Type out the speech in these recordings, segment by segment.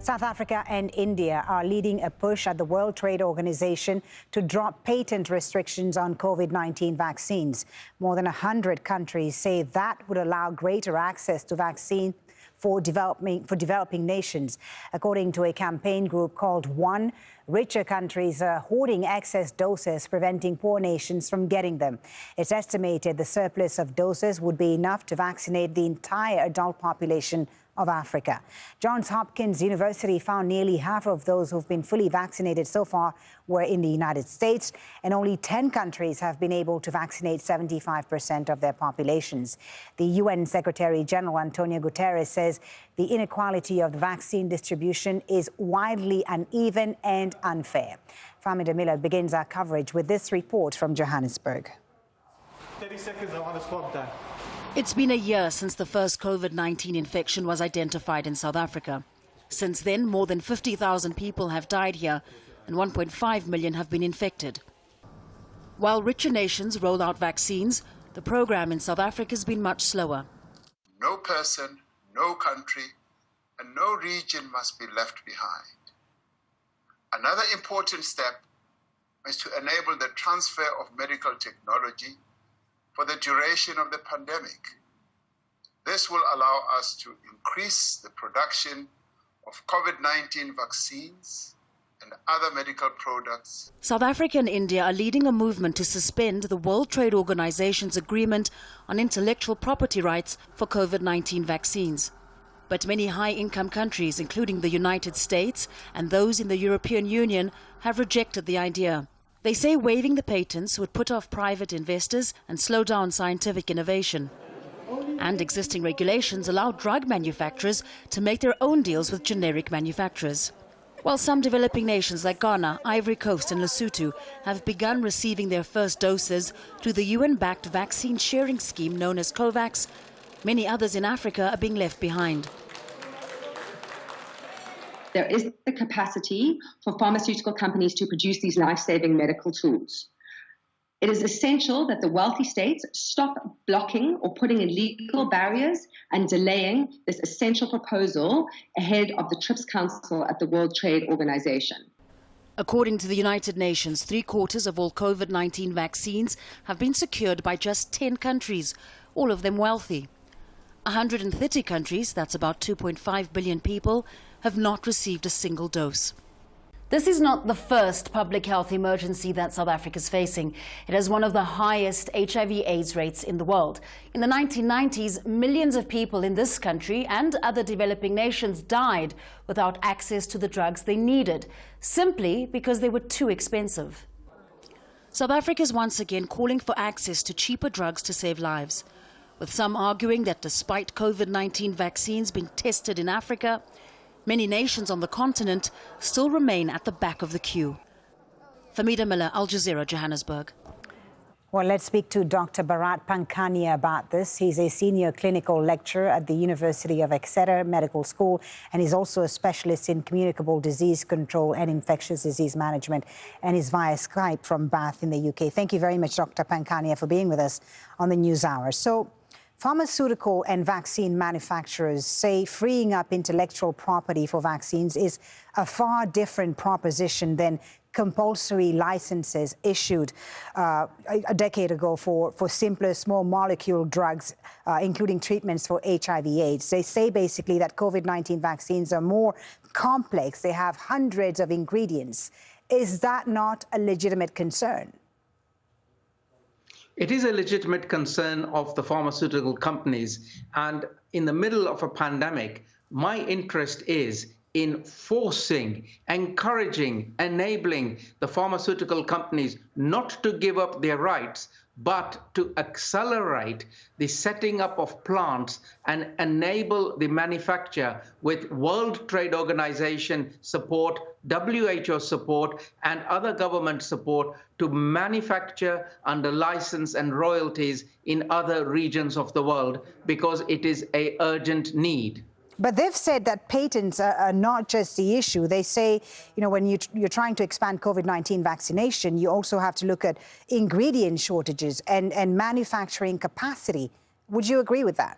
South Africa and India are leading a push at the World Trade Organization to drop patent restrictions on COVID-19 vaccines. More than 100 countries say that would allow greater access to vaccine for developing nations. According to a campaign group called One, richer countries are hoarding excess doses, preventing poor nations from getting them. It's estimated the surplus of doses would be enough to vaccinate the entire adult population of Africa. Johns Hopkins University found nearly half of those who've been fully vaccinated so far were in the United States, and only 10 countries have been able to vaccinate 75% of their populations. The UN Secretary General Antonio Guterres says the inequality of the vaccine distribution is widely uneven and unfair. Famida Miller begins our coverage with this report from Johannesburg. 30 seconds, I want to swap that. It's been a year since the first COVID-19 infection was identified in South Africa. Since then, more than 50,000 people have died here and 1.5 million have been infected. While richer nations roll out vaccines, the program in South Africa has been much slower. No person, no country, and no region must be left behind. Another important step is to enable the transfer of medical technology for the duration of the pandemic. This will allow us to increase the production of COVID-19 vaccines and other medical products. South Africa and India are leading a movement to suspend the World Trade Organization's agreement on intellectual property rights for COVID-19 vaccines. But many high-income countries, including the United States and those in the European Union, have rejected the idea. They say waiving the patents would put off private investors and slow down scientific innovation. And existing regulations allow drug manufacturers to make their own deals with generic manufacturers. While some developing nations like Ghana, Ivory Coast and Lesotho have begun receiving their first doses through the UN-backed vaccine sharing scheme known as COVAX, many others in Africa are being left behind. There is the capacity for pharmaceutical companies to produce these life-saving medical tools. It is essential that the wealthy states stop blocking or putting in legal barriers and delaying this essential proposal ahead of the TRIPS Council at the World Trade Organization. According to the United Nations, 3/4 of all COVID-19 vaccines have been secured by just 10 countries, all of them wealthy. 130 countries, that's about 2.5 billion people, have not received a single dose. This is not the first public health emergency that South Africa is facing. It has one of the highest HIV/AIDS rates in the world. In the 1990s, millions of people in this country and other developing nations died without access to the drugs they needed, simply because they were too expensive. South Africa is once again calling for access to cheaper drugs to save lives, with some arguing that despite COVID-19 vaccines being tested in Africa, many nations on the continent still remain at the back of the queue. Famida Miller, Al Jazeera, Johannesburg. Well, let's speak to Dr. Bharat Pankhania about this. He's a senior clinical lecturer at the University of Exeter Medical School, and he's also a specialist in communicable disease control and infectious disease management, and he's via Skype from Bath in the UK. Thank you very much, Dr. Pankhania, for being with us on the Newshour. So, pharmaceutical and vaccine manufacturers say freeing up intellectual property for vaccines is a far different proposition than compulsory licenses issued a decade ago for simpler small molecule drugs, including treatments for HIV/AIDS. They say basically that COVID-19 vaccines are more complex. They have hundreds of ingredients. Is that not a legitimate concern? It is a legitimate concern of the pharmaceutical companies. And in the middle of a pandemic, my interest is in forcing, encouraging, enabling the pharmaceutical companies not to give up their rights, but to accelerate the setting up of plants and enable the manufacture with World Trade Organization support, WHO support, and other government support to manufacture under license and royalties in other regions of the world, because it is an urgent need. But they've said that patents are not just the issue. They say, you know, when you're trying to expand COVID-19 vaccination, you also have to look at ingredient shortages and manufacturing capacity. Would you agree with that?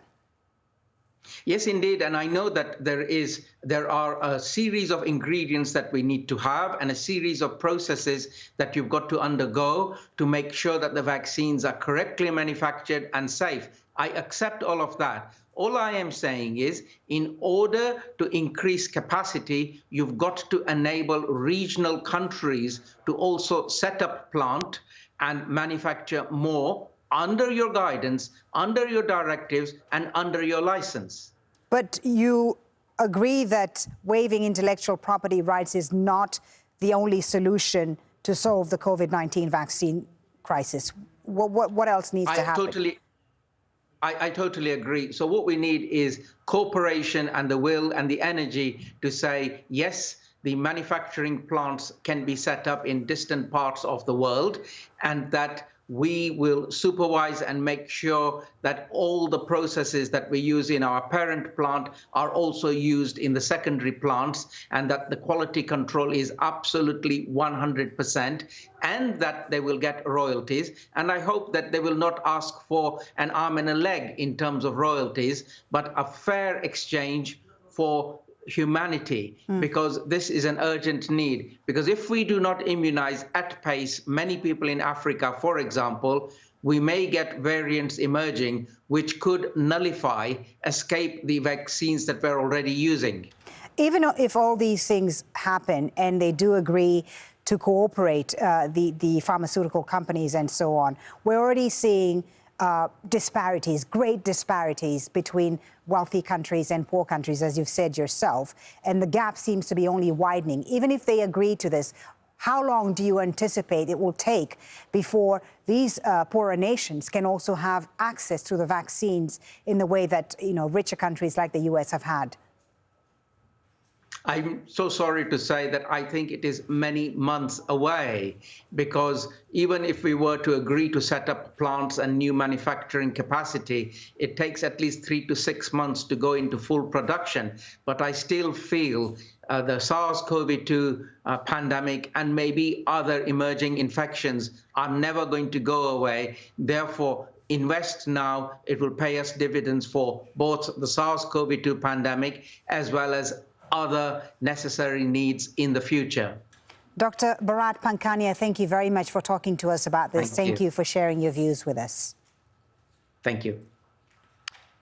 Yes, indeed. And I know that there are a series of ingredients that we need to have and a series of processes that you've got to undergo to make sure that the vaccines are correctly manufactured and safe. I accept all of that. All I am saying is, in order to increase capacity, you've got to enable regional countries to also set up plant and manufacture more under your guidance, under your directives, and under your license. But you agree that waiving intellectual property rights is not the only solution to solve the COVID-19 vaccine crisis. What else needs to happen? I totally agree. So what we need is cooperation and the will and the energy to say, yes, the manufacturing plants can be set up in distant parts of the world, and that we will supervise and make sure that all the processes that we use in our parent plant are also used in the secondary plants, and that the quality control is absolutely 100%, and that they will get royalties. And I hope that they will not ask for an arm and a leg in terms of royalties, but a fair exchange for humanity, because this is an urgent need. Because if we do not immunize at pace many people in Africa, for example, we may get variants emerging which could nullify, escape the vaccines that we're already using. Even if all these things happen and they do agree to cooperate, the pharmaceutical companies and so on, we're already seeing disparities, great disparities between wealthy countries and poor countries, as you've said yourself, and the gap seems to be only widening. Even if they agree to this, how long do you anticipate it will take before these poorer nations can also have access to the vaccines in the way that, you know, richer countries like the US have had? I'm so sorry to say that I think it is many months away, because even if we were to agree to set up plants and new manufacturing capacity, it takes at least 3 to 6 months to go into full production. But I still feel the SARS-CoV-2 pandemic and maybe other emerging infections are never going to go away. Therefore, invest now. It will pay us dividends for both the SARS-CoV-2 pandemic as well as other necessary needs in the future. Dr. Bharat Pankhania, thank you very much for talking to us about this. Thank you for sharing your views with us. Thank you.